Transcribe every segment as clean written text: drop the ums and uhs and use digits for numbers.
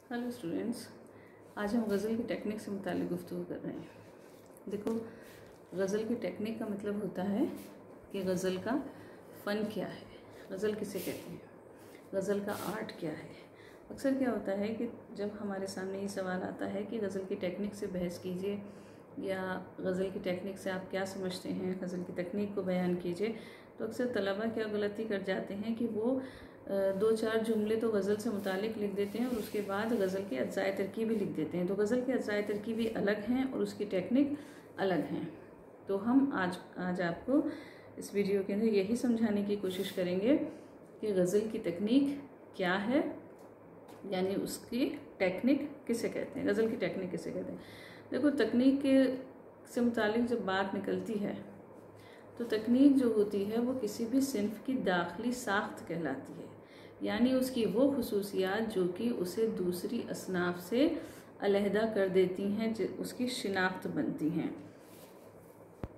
Hello students, आज हम गज़ल की टेक्निक से मुताल्लिक़ गुफ्तगू कर रहे हैं। देखो, गज़ल की टेक्निक का मतलब होता है कि गज़ल का फ़न क्या है, गज़ल किसे कहते हैं, गज़ल का आर्ट क्या है। अक्सर क्या होता है कि जब हमारे सामने ये सवाल आता है कि गज़ल की टेक्निक से बहस कीजिए या गज़ल की टेक्निक से आप क्या समझते हैं, गज़ल की तकनीक को बयान कीजिए, तो अक्सर तलबा क्या गलती कर जाते हैं कि वो दो चार जुमले तो गज़ल से मुतालिक लिख देते हैं और उसके बाद गज़ल के अज्जाए तरकीबी लिख देते हैं। तो गज़ल के अज्जाए तरकीबी अलग हैं और उसकी टेक्निक अलग हैं। तो हम आज आपको इस वीडियो के अंदर यही समझाने की कोशिश करेंगे कि गज़ल की तकनीक क्या है, यानी उसकी टेक्निक किसे कहते हैं, गज़ल की टेक्निक किसे कहते हैं। देखो, तकनीक से मुतालिक जब बात निकलती है तो तकनीक जो होती है वो किसी भी सिन्फ की दाखिली साख्त कहलाती है, यानी उसकी वो खुसूसियात जो कि उसे दूसरी असनाफ से अलहदा कर देती हैं, उसकी शिनाख्त बनती हैं।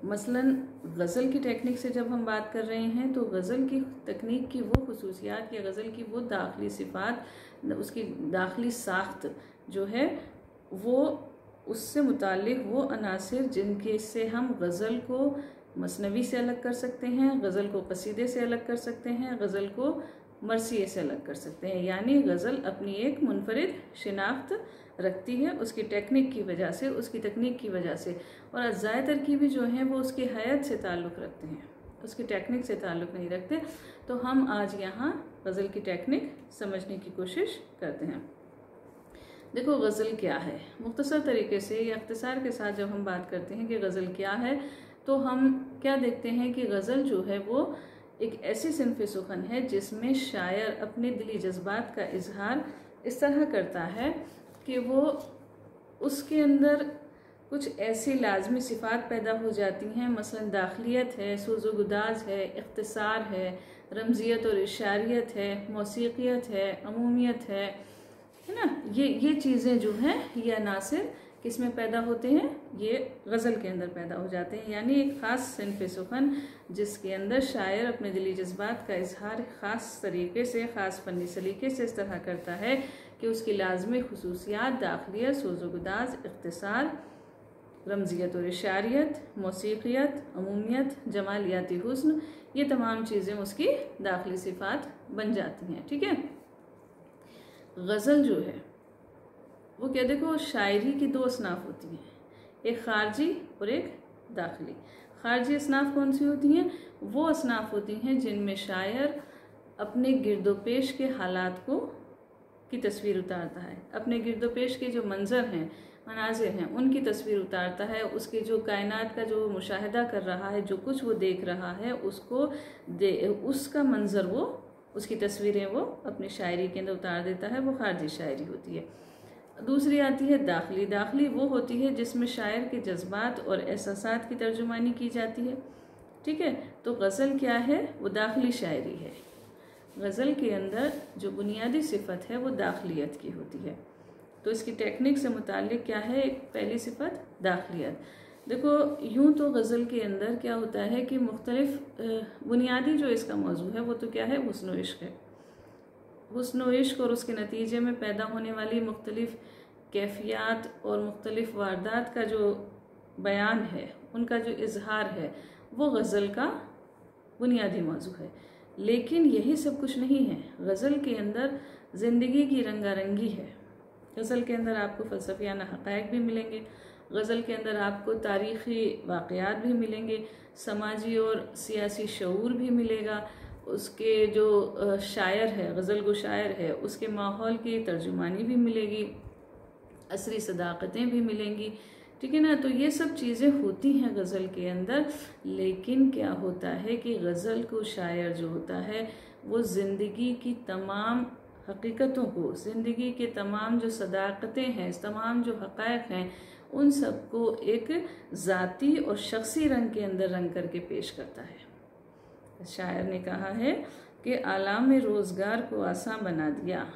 मसलन गज़ल की टेक्निक से जब हम बात कर रहे हैं तो गज़ल की तकनीक की वो खुसूसियात या गज़ल की वो दाखिली सिफ़ात, उसकी दाखिली साख्त जो है वो उससे मुताल्लिक़ वो अनासिर जिनके से हम गज़ल को मसनवी से अलग कर सकते हैं, गज़ल को कसीदे से अलग कर सकते हैं, गज़ल को मरसिए से अलग कर सकते हैं। यानी गज़ल अपनी एक मुनफरिद शिनाख्त रखती है उसकी टेक्निक की वजह से, उसकी तकनीक की वजह से। और अज्जाए तरकीबी जो हैं वो उसकी हैत से ताल्लुक़ रखते हैं, उसकी टेक्निक से ताल्लुक़ नहीं रखते। तो हम आज यहाँ गज़ल की टेक्निक समझने की कोशिश करते हैं। देखो, गज़ल क्या है, मुख्तसर तरीके से या इख्तिसार के साथ जब हम बात करते हैं कि गज़ल क्या है तो हम क्या देखते हैं कि गज़ल जो है वो एक ऐसी सिन्फ़ सुखन है जिसमें शायर अपने दिली जज्बात का इजहार इस तरह करता है कि वो उसके अंदर कुछ ऐसी लाजमी सिफ़ात पैदा हो जाती हैं, मसलन दाखिलियत है, सोज़ो गुदाज है, इख्तिसार है, रमज़ियत और इशारियत है, मौसीक़ियत है, अमूमियत है ना। ये चीज़ें जो हैं ये अनासिर किस में पैदा होते हैं, ये गज़ल के अंदर पैदा हो जाते हैं। यानी एक ख़ास सिन्फ़ सुखन जिसके अंदर शायर अपने दिली जज्बात का इजहार ख़ास तरीके से, ख़ास फ़नी सलीके से इस तरह करता है कि उसकी लाजमी खुसूसियात दाखिलियत, सोज़ो गुदाज, इख्तिसार, रमज़ियत और इशारियत, मौसीक़ियत, अमूमियत, जमालियाती हुस्न, ये तमाम चीज़ें उसकी दाखिली सिफ़ात बन जाती हैं। ठीक है, गज़ल जो है वो क्या, देखो, शायरी की दो असनाफ होती हैं, एक खारजी और एक दाखिली। खारजी असनाफ कौन सी होती हैं? वो असनाफ होती हैं जिनमें शायर अपने गिरदोपेश के हालात की तस्वीर उतारता है, अपने गिरदोपेश के जो मंजर हैं, मनाजिर हैं, उनकी तस्वीर उतारता है, उसके जो कायनात का जो मुशाहिदा कर रहा है, जो कुछ वो देख रहा है उसका मंजर, वो उसकी तस्वीरें वो अपनी शायरी के अंदर उतार देता है, वो खारजी शायरी होती है। दूसरी आती है दाखिली। दाखिली वो होती है जिसमें शायर के जज्बात और एहसासात की तर्जुमानी की जाती है। ठीक है, तो गज़ल क्या है, वो दाखिली शायरी है। गज़ल के अंदर जो बुनियादी सिफत है वो दाखिलियत की होती है। तो इसकी टेक्निक से मुताल्लिक़ क्या है, एक पहली सिफत दाखिलियत। देखो, यूँ तो गज़ल के अंदर क्या होता है कि मुख्तलिफ बुनियादी जो इसका मौजू है वो तो क्या है, हुस्न व इश्क है। हुस्न व इश्क और उसके नतीजे में पैदा होने वाली मुख्तलिफ कैफियत और मुख्तलिफ वारदात का जो बयान है, उनका जो इजहार है, वो गज़ल का बुनियादी मौजू है। लेकिन यही सब कुछ नहीं है, गज़ल के अंदर ज़िंदगी की रंगारंगी है। गज़ल के अंदर आपको फ़लसफ़ियाना हक़ाइक़ भी मिलेंगे, गज़ल के अंदर आपको तारीख़ी वाक़यात भी मिलेंगे, समाजी और सियासी शऊर भी मिलेगा, उसके जो शायर है, गज़ल गो शायर है, उसके माहौल की तर्जुमानी भी मिलेगी, असरी सदाकतें भी मिलेंगी। ठीक है ना, तो ये सब चीज़ें होती हैं गज़ल के अंदर। लेकिन क्या होता है कि गज़ल को शायर जो होता है वो ज़िंदगी की तमाम हकीकतों को, ज़िंदगी के तमाम जो सदाकतें हैं, तमाम जो हक़ाइक़ हैं, उन सब को एक ज़ाती और शख्सी रंग के अंदर रंग करके पेश करता है। शायर ने कहा है कि आलाम रोज़गार को आसान बना दिया,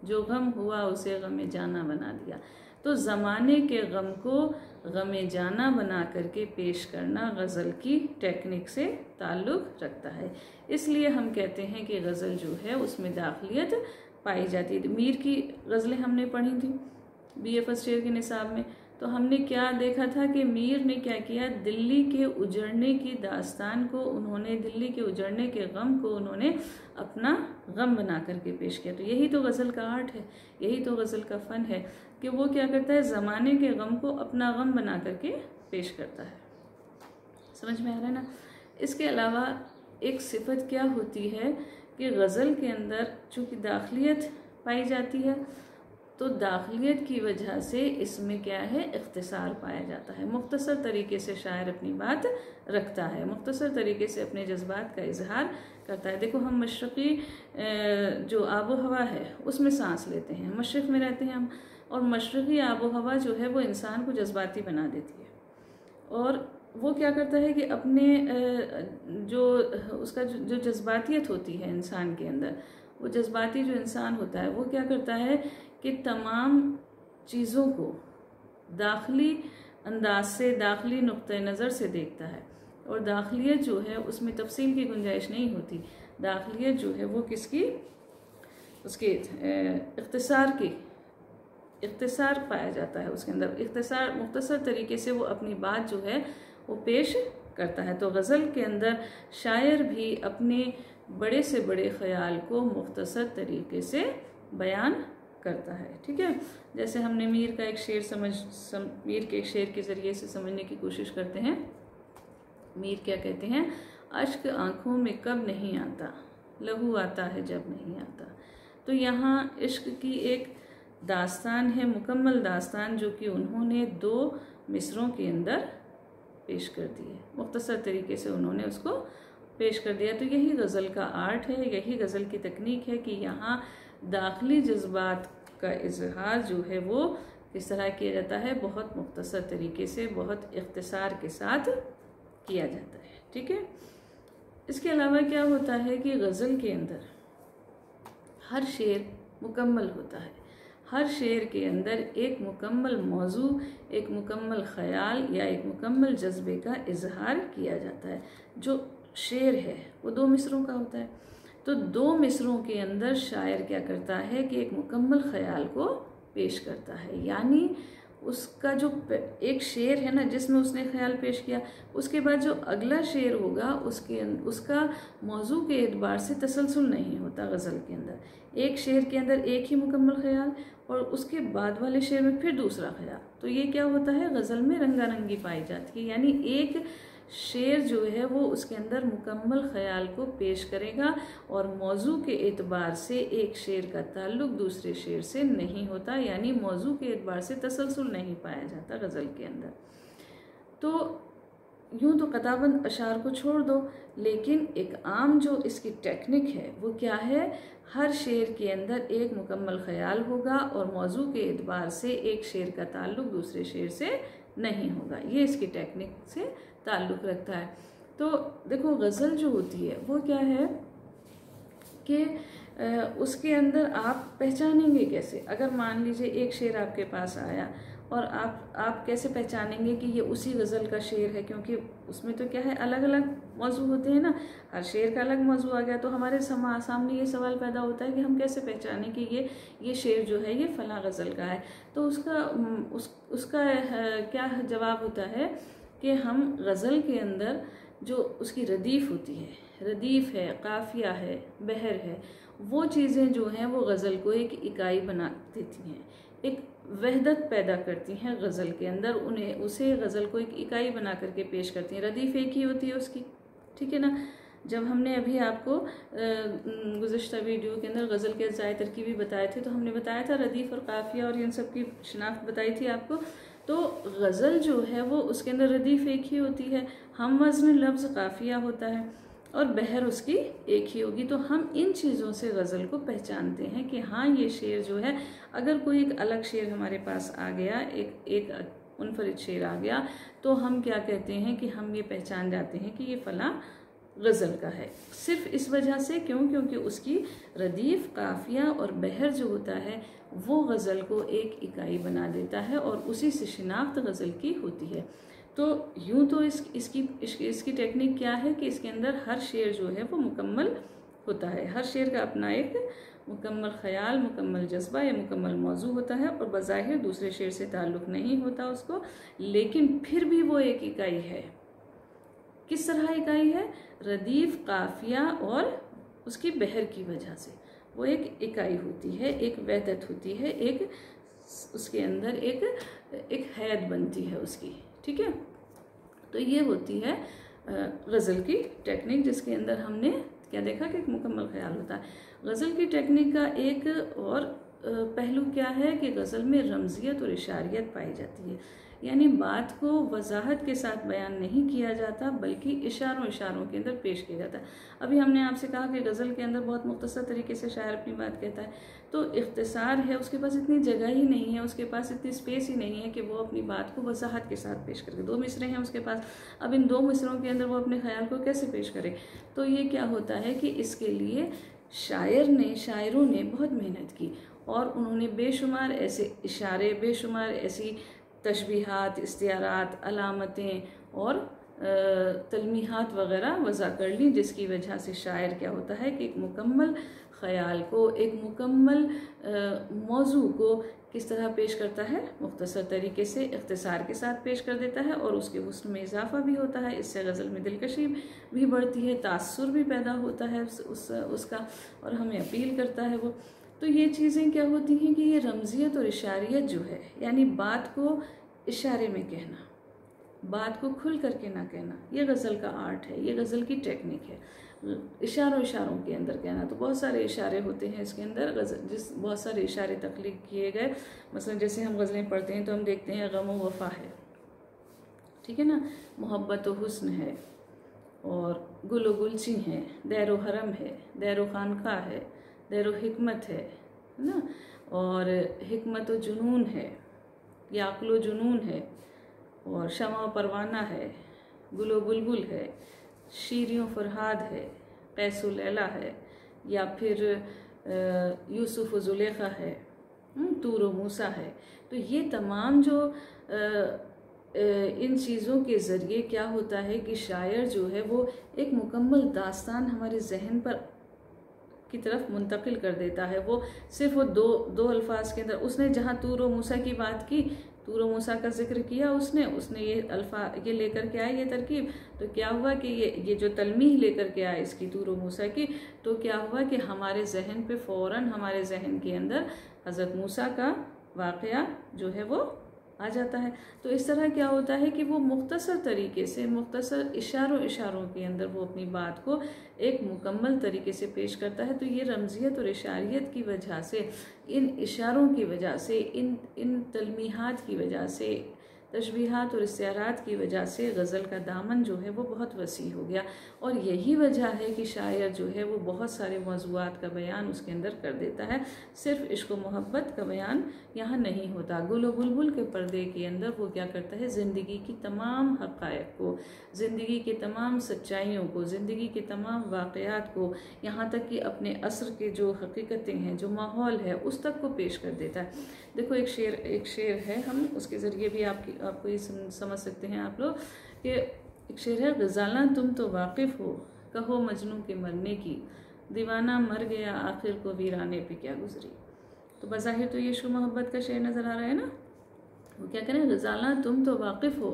जो गम हुआ उसे गमे जाना बना दिया। तो ज़माने के गम को गमे जाना बना करके पेश करना गज़ल की टेक्निक से ताल्लुक़ रखता है। इसलिए हम कहते हैं कि गज़ल जो है उसमें दाखिलियत पाई जाती है। मीर की गज़लें हमने पढ़ी थी BA फर्स्ट ईयर के निसाब में, तो हमने क्या देखा था कि मीर ने क्या किया, दिल्ली के उजड़ने की दास्तान को उन्होंने, दिल्ली के उजड़ने के गम को उन्होंने अपना गम बना करके पेश किया। तो यही तो गज़ल का आर्ट है, यही तो गज़ल का फ़न है कि वो क्या करता है, ज़माने के गम को अपना गम बना करके पेश करता है। समझ में आ रहा है ना। इसके अलावा एक सिफत क्या होती है कि गज़ल के अंदर चूँकि दाखिलियत पाई जाती है, तो दाखिलियत की वजह से इसमें क्या है, इख्तिसार पाया जाता है। मुख्तसर तरीके से शायर अपनी बात रखता है, मुख्तसर तरीके से अपने जज्बात का इजहार करता है। देखो हम मशरक़ी जो आबो हवा है उसमें सांस लेते हैं, मशरक़ में रहते हैं हम, और मशरक़ी आबो हवा जो है वो इंसान को जज्बाती बना देती है। और वो क्या करता है कि अपने जो उसका जो जज्बातियत होती है इंसान के अंदर, वो जज्बाती जो इंसान होता है वो क्या करता है कि तमाम चीज़ों को दाखिली अंदाज से, दाखिली नुक्ते नज़र से देखता है। और दाखिलियत जो है उसमें तफसील की गुंजाइश नहीं होती। दाखिलियत जो है वो किसकी, उसके इख्तिसार पाया जाता है उसके अंदर, इख्तिसार, मुख्तसर तरीके से वो अपनी बात जो है वो पेश करता है। तो गज़ल के अंदर शायर भी अपने बड़े से बड़े ख्याल को मुख्तसर तरीके से बयान करता है। ठीक है, जैसे हमने मीर का एक शेर मीर के एक शेर के ज़रिए से समझने की कोशिश करते हैं। मीर क्या कहते हैं, अश्क आँखों में कब नहीं आता, लहू आता है जब नहीं आता। तो यहाँ इश्क की एक दास्तान है, मुकम्मल दास्तान, जो कि उन्होंने 2 मिसरों के अंदर पेश कर दी है। मुख्तसर तरीके से उन्होंने उसको पेश कर दिया। तो यही गज़ल का आर्ट है, यही गज़ल की तकनीक है कि यहाँ दाखिली जज्बात का इजहार जो है वो किस तरह किया जाता है, बहुत मुख्तसर तरीके से, बहुत इख्तिसार के साथ किया जाता है। ठीक है, इसके अलावा क्या होता है कि गज़ल के अंदर हर शेर मुकम्मल होता है, हर शेर के अंदर एक मुकम्मल मौजू, एक मुकम्मल ख़याल या एक मुकम्मल जज्बे का इजहार किया जाता है। जो शेर है वो 2 मिसरों का होता है, तो 2 मिसरों के अंदर शायर क्या करता है कि एक मुकम्मल ख़याल को पेश करता है। यानी उसका जो एक शेर है ना जिसमें उसने ख्याल पेश किया, उसके बाद जो अगला शेर होगा उसका मौजू के एतबार से तसलसल नहीं होता। गज़ल के अंदर एक शेर के अंदर एक ही मुकम्मल ख्याल और उसके बाद वाले शेर में फिर दूसरा ख्याल। तो ये क्या होता है, गज़ल में रंगारंगी पाई जाती है। यानी एक शेर जो है वो उसके अंदर मुकम्मल ख्याल को पेश करेगा और मौजू के एतबार से एक शेर का ताल्लुक दूसरे शेर से नहीं होता, यानी मौजू के एतबार से तसलसल नहीं पाया जाता गज़ल के अंदर। तो यूँ तो कताबंद अशार को छोड़ दो, लेकिन एक आम जो इसकी टेक्निक है वो क्या है, हर शेर के अंदर एक मुकम्मल ख्याल होगा और मौजू के एतबार से एक शेर का ताल्लुक दूसरे शेर से नहीं होगा। ये इसकी टेक्निक से ताल्लुक़ रखता है। तो देखो गज़ल जो होती है वो क्या है कि उसके अंदर आप पहचानेंगे कैसे। अगर मान लीजिए एक शेर आपके पास आया और आप कैसे पहचानेंगे कि ये उसी गज़ल का शेर है, क्योंकि उसमें तो क्या है अलग अलग मौजू होते हैं ना, हर शेर का अलग मौजू आ गया। तो हमारे सामने ये सवाल पैदा होता है कि हम कैसे पहचानें कि ये शेर जो है ये फ़लाँ गज़ल का है। तो उसका क्या जवाब होता है कि हम गज़ल के अंदर जो उसकी रदीफ़ होती है, रदीफ़ है, काफ़िया है, बहर है, वो चीज़ें जो हैं वो गज़ल को एक इकाई बना देती हैं, एक वहदत पैदा करती हैं गज़ल के अंदर, उसे गज़ल को एक इकाई बना करके पेश करती हैं। रदीफ़ एक ही होती है उसकी, ठीक है ना। जब हमने अभी आपको गुज़श्ता वीडियो के अंदर गज़ल के अज़ाए तरकीबी बताए थे, तो हमने बताया था रदीफ़ और काफ़िया और इन सब की शिनाख्त बताई थी आपको। तो गज़ल जो है वो उसके अंदर रदीफ़ एक ही होती है, हम वज़न लफ्ज़ काफ़िया होता है और बहर उसकी एक ही होगी। तो हम इन चीज़ों से गज़ल को पहचानते हैं कि हाँ ये शेर जो है, अगर कोई एक अलग शेर हमारे पास आ गया, एक मुनफरिद शेर आ गया, तो हम क्या कहते हैं कि हम ये पहचान जाते हैं कि ये फ़लाँ गज़ल का है। सिर्फ इस वजह से, क्योंकि उसकी रदीफ़, काफ़िया और बहर जो होता है वो गज़ल को एक इकाई बना देता है और उसी से शिनाख्त गज़ल की होती है। तो यूँ तो इसकी टेक्निक क्या है कि इसके अंदर हर शेर जो है वो मुकम्मल होता है। हर शेर का अपना एक मुकम्मल ख्याल, मुकम्मल जज्बा या मुकम्मल मौजू होता है और बज़ाहिर दूसरे शेर से ताल्लुक़ नहीं होता उसको, लेकिन फिर भी वो एक इकाई है। किस तरह इकाई है? रदीफ, काफिया और उसकी बहर की वजह से वो एक इकाई होती है, एक वहदत होती है, एक उसके अंदर एक हैत बनती है उसकी। ठीक है, तो ये होती है गज़ल की टेक्निक, जिसके अंदर हमने क्या देखा कि एक मुकम्मल ख्याल होता है। गज़ल की टेक्निक का एक और पहलू क्या है कि गज़ल में रमज़ियत और इशारियत पाई जाती है, यानी बात को वजाहत के साथ बयान नहीं किया जाता बल्कि इशारों के अंदर पेश किया जाता है। अभी हमने आपसे कहा कि गज़ल के अंदर बहुत मुख्तसर तरीके से शायर अपनी बात कहता है, तो इख्तिसार है, उसके पास इतनी जगह ही नहीं है, उसके पास इतनी स्पेस ही नहीं है कि वो अपनी बात को वजाहत के साथ पेश करके। 2 मिसरे हैं उसके पास, अब इन 2 मिसरों के अंदर वो अपने ख्याल को कैसे पेश करे? तो ये क्या होता है कि इसके लिए शायरों ने बहुत मेहनत की और उन्होंने बेशुमार ऐसे इशारे, बेशुमार ऐसी तशबीहात, इस्तियारात, अलामतें और तलमीहात वग़ैरह वज़ा कर ली, जिसकी वजह से शायर क्या होता है कि एक मुकम्मल ख़याल को, एक मुकम्मल मौजू को किस तरह पेश करता है? मुख्तसर तरीके से इख्तिसार के साथ पेश कर देता है और उसके हुस्न में इजाफा भी होता है। इससे गज़ल में दिलकशी भी बढ़ती है, तासुर भी पैदा होता है उसका, और हमें अपील करता है वो। तो ये चीज़ें क्या होती हैं कि ये रमज़ियत और इशारियत जो है, यानी बात को इशारे में कहना, बात को खुल करके ना कहना, ये गज़ल का आर्ट है, ये गज़ल की टेक्निक है। इशारों के अंदर कहना, तो बहुत सारे इशारे होते हैं इसके अंदर, बहुत सारे इशारे तख्लीक किए गए। मसलन जैसे हम गज़लें पढ़ते हैं तो हम देखते हैं गम व वफ़ा है, ठीक है ना, मोहब्बत व हुस्न है, और गुल व गुलची है, दैर व हरम है, दैर व खानका है, दैर व हिकमत है ना, और हिकमत व जुनून है, या अक्ल व जुनून है, और शमा व परवाना है, गुल व बुलबुल है, शीरियों फरहाद है, कैसो लैला है, या फिर यूसुफ व जुलेखा है, तूर व मूसा है। तो ये तमाम जो इन चीज़ों के ज़रिए क्या होता है कि शायर जो है वो एक मुकम्मल दास्तान हमारे जहन पर की तरफ मुंतकिल कर देता है। वो सिर्फ वो दो अल्फाज के अंदर, उसने जहाँ तूर व मूसा की बात की, तूर व मूसा का जिक्र किया, उसने ये लेकर के आया ये तरकीब, तो क्या हुआ कि ये जो तलमीह लेकर के आया इसकी तूर व मूसा की, तो क्या हुआ कि हमारे जहन पे फ़ौरन, हमारे जहन के अंदर हज़रत मूसा का वाक़या जो है वो आ जाता है। तो इस तरह क्या होता है कि वो मुख्तसर तरीके से, मुख्तसर इशारों के अंदर वो अपनी बात को एक मुकम्मल तरीके से पेश करता है। तो ये रमज़ियत और इशारियत की वजह से, इन इशारों की वजह से, इन तलमीहात की वजह से, तशबीहात और इस्तियारात की वजह से गज़ल का दामन जो है वो बहुत वसी हो गया। और यही वजह है कि शायर जो है वो बहुत सारे मौज़ूआत का बयान उसके अंदर कर देता है। सिर्फ इश्क व मोहब्बत का बयान यहाँ नहीं होता। गुल व बुलबुल के पर्दे के अंदर वो क्या करता है, ज़िंदगी की तमाम हक़ाइक़ को, ज़िंदगी के तमाम सच्चाइयों को, ज़िंदगी के तमाम वाक़यात को, यहाँ तक कि अपने असर के जो हकीकतें हैं, जो माहौल है, उस तक को पेश कर देता है। देखो एक शेर है, हम उसके ज़रिए भी आपको ये समझ सकते हैं आप लोग कि एक शेर है, ग़ज़ाला तुम तो वाकिफ़ हो, कहो मजनू के मरने की, दीवाना मर गया आखिर को वीराने पे क्या गुजरी। तो बज़ाहिर तो ये इश्क़ मोहब्बत का शेर नज़र आ रहा है ना। वो क्या करें, ग़ज़ाला तुम तो वाकिफ़ हो,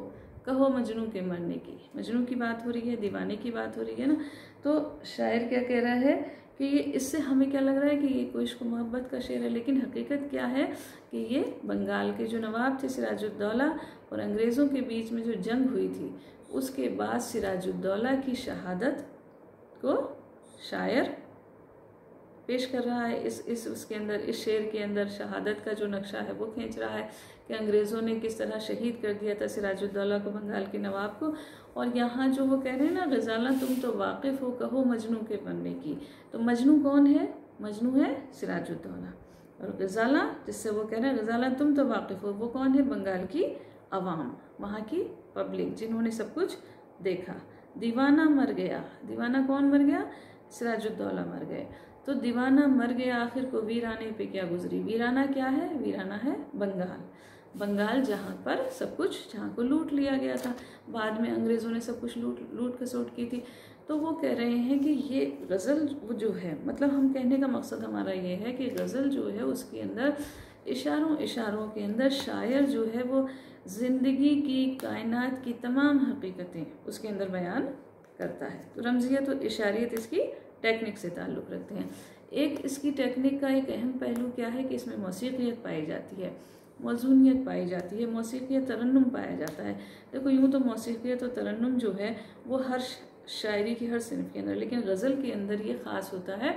कहो मजनू के मरने की, मजनू की बात हो रही है, दीवाने की बात हो रही है ना। तो शायर क्या कह रहा है कि ये, इससे हमें क्या लग रहा है कि ये कोई इश्क़ मोहब्बत का शेर है, लेकिन हकीकत क्या है कि ये बंगाल के जो नवाब थे सिराजुद्दौला और अंग्रेज़ों के बीच में जो जंग हुई थी, उसके बाद सिराजुद्दौला की शहादत को शायर पेश कर रहा है। उसके अंदर, इस शेर के अंदर शहादत का जो नक्शा है वो खींच रहा है कि अंग्रेज़ों ने किस तरह शहीद कर दिया था सिराजुद्दौला को, बंगाल के नवाब को। और यहाँ जो वो कह रहे हैं ना, ग़ज़ाला तुम तो वाकिफ़ हो, कहो मजनू के बनने की, तो मजनू कौन है? मजनू है सिराजुद्दौला, और ग़ज़ाला जिससे वो कह रहे हैं ग़ज़ाला तुम तो वाकिफ़ हो, वो कौन है? बंगाल की अवाम, वहाँ की पब्लिक, जिन्होंने सब कुछ देखा। दीवाना मर गया, दीवाना कौन मर गया? सिराजुद्दौला मर गए। तो दीवाना मर गया आखिर को वीराने पे क्या गुजरी। वीराना क्या है? वीराना है बंगाल, बंगाल जहाँ पर सब कुछ, जहाँ को लूट लिया गया था, बाद में अंग्रेज़ों ने सब कुछ लूट खसोट की थी। तो वो कह रहे हैं कि ये गज़ल जो है, मतलब हम कहने का मकसद हमारा ये है कि गज़ल जो है उसके अंदर इशारों इशारों के अंदर शायर जो है वो ज़िंदगी की, कायनात की तमाम हकीकतें उसके अंदर बयान करता है। तो रमज़ियत और इशारियत इसकी टेक्निक से ताल्लुक़ रखते हैं। एक इसकी टेक्निक का एक अहम पहलू क्या है कि इसमें मौसीक़ियत पाई जाती है, मौज़ूनियत पाई जाती है, मौसीक़ियत तरन्नुम पाया जाता है। देखो यूँ तो मौसीक़ियत और तरन्नुम जो है वो हर शायरी की हर सिनफ के अंदर, लेकिन गज़ल के अंदर ये ख़ास होता है।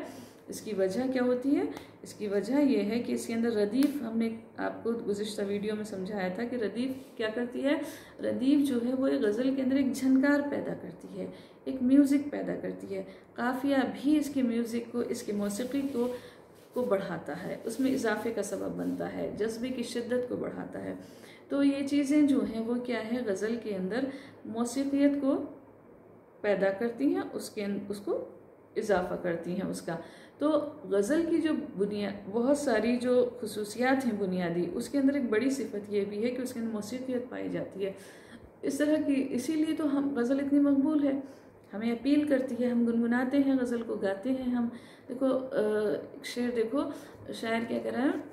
इसकी वजह क्या होती है? इसकी वजह यह है कि इसके अंदर रदीफ़, हमने आपको गुज़िश्ता वीडियो में समझाया था कि रदीफ़ क्या करती है। रदीफ़ जो है वो एक गज़ल के अंदर एक झनकार पैदा करती है, एक म्यूज़िक पैदा करती है। काफ़िया भी इसके म्यूज़िक को, इसकी मौसीक़ी को बढ़ाता है, उसमें इजाफे का सबब बनता है, जज्बे की शिद्दत को बढ़ाता है। तो ये चीज़ें जो हैं वो क्या है, गज़ल के अंदर मौसीक़ियत को पैदा करती हैं, उसको इजाफा करती हैं उसका। तो गज़ल की जो बहुत सारी जो खुसूसियात हैं बुनियादी, उसके अंदर एक बड़ी सिफत ये भी है कि उसके अंदर मौसीक़ियत पाई जाती है इस तरह की। इसीलिए तो हम गज़ल इतनी मकबूल है, हमें अपील करती है, हम गुनगुनाते हैं गज़ल को, गाते हैं हम। देखो शेर देखो, शायर क्या कह रहा है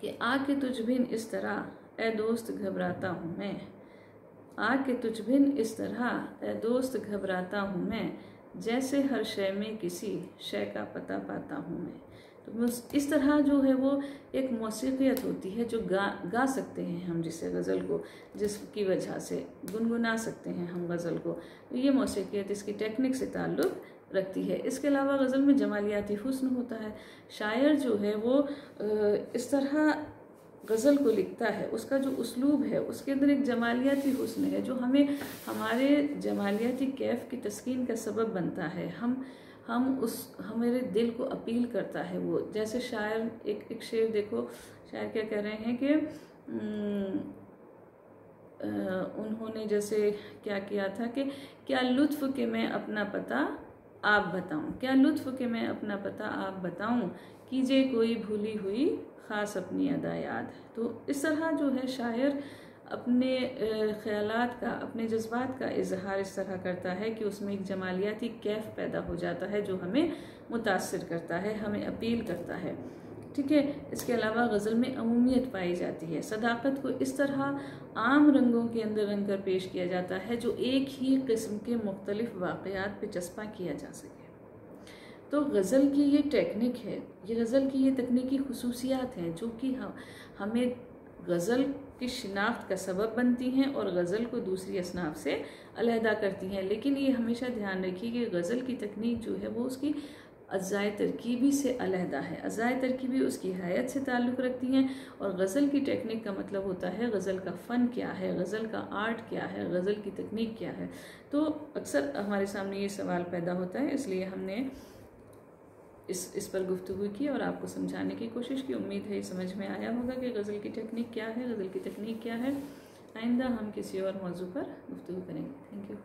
कि आके तुझ बिन इस तरह ए दोस्त घबराता हूँ मैं, आके तुझ बिन इस तरह ए दोस्त घबराता हूँ मैं, जैसे हर शय में किसी शय का पता पाता हूँ मैं। तो इस तरह जो है वो एक मौसीक़ियत होती है जो गा सकते हैं हम, जिससे गज़ल को, जिसकी वजह से गुनगुना सकते हैं हम गज़ल को। तो ये मौसीक़ियत इसकी टेक्निक से ताल्लुक़ रखती है। इसके अलावा गज़ल में जमालियाती हुस्न होता है। शायर जो है वो इस तरह गज़ल को लिखता है, उसका जो उसलूब है उसके अंदर एक जमालियाती हुस्न है जो हमें हमारे जमालियाती कैफ़ की तस्कीन का सबब बनता है। हमारे दिल को अपील करता है वो। जैसे शायर एक शेर देखो, शायर क्या कह रहे हैं कि उन्होंने जैसे क्या किया था कि क्या लुत्फ़ के मैं अपना पता आप बताऊं, क्या लुत्फ़ के मैं अपना पता आप बताऊं, कीजिए कोई भूली हुई ख़ास अपनी अदा याद। तो इस तरह जो है शायर अपने ख़यालात का, अपने जज्बात का इजहार इस तरह करता है कि उसमें एक जमालियाती कैफ़ पैदा हो जाता है जो हमें मुतासिर करता है, हमें अपील करता है। ठीक है। इसके अलावा गज़ल में अमूमियत पाई जाती है। सदाकत को इस तरह आम रंगों के अंदर रंग कर पेश किया जाता है जो एक ही किस्म के मुख्तलिफ वाक़यात पे चस्पा किया जा सके। तो गज़ल की ये टेक्निक है, ये गज़ल की ये तकनीकी खुसूसियात हैं जो कि हमें गज़ल की शिनाख्त का सबब बनती हैं और गज़ल को दूसरी असनाफ से अलहदा करती हैं। लेकिन ये हमेशा ध्यान रखिए कि गज़ल की तकनीक जो है वो उसकी अज़ाए तरकीबी से अलहदा है। अज़ाए तरकीबी उसकी हैत से ताल्लुक़ रखती हैं और गज़ल की टेक्निक का मतलब होता है गज़ल का फ़न क्या है, गज़ल का आर्ट क्या है, गज़ल की तकनीक क्या है। तो अक्सर हमारे सामने ये सवाल पैदा होता है, इसलिए हमने इस पर गुफ्तगू की और आपको समझाने की कोशिश की। उम्मीद है समझ में आया होगा कि गज़ल की टेक्निक क्या है, गज़ल की तकनीक क्या है। आइंदा हम किसी और मौजू पर गुफ्तगू करेंगे। Thank you.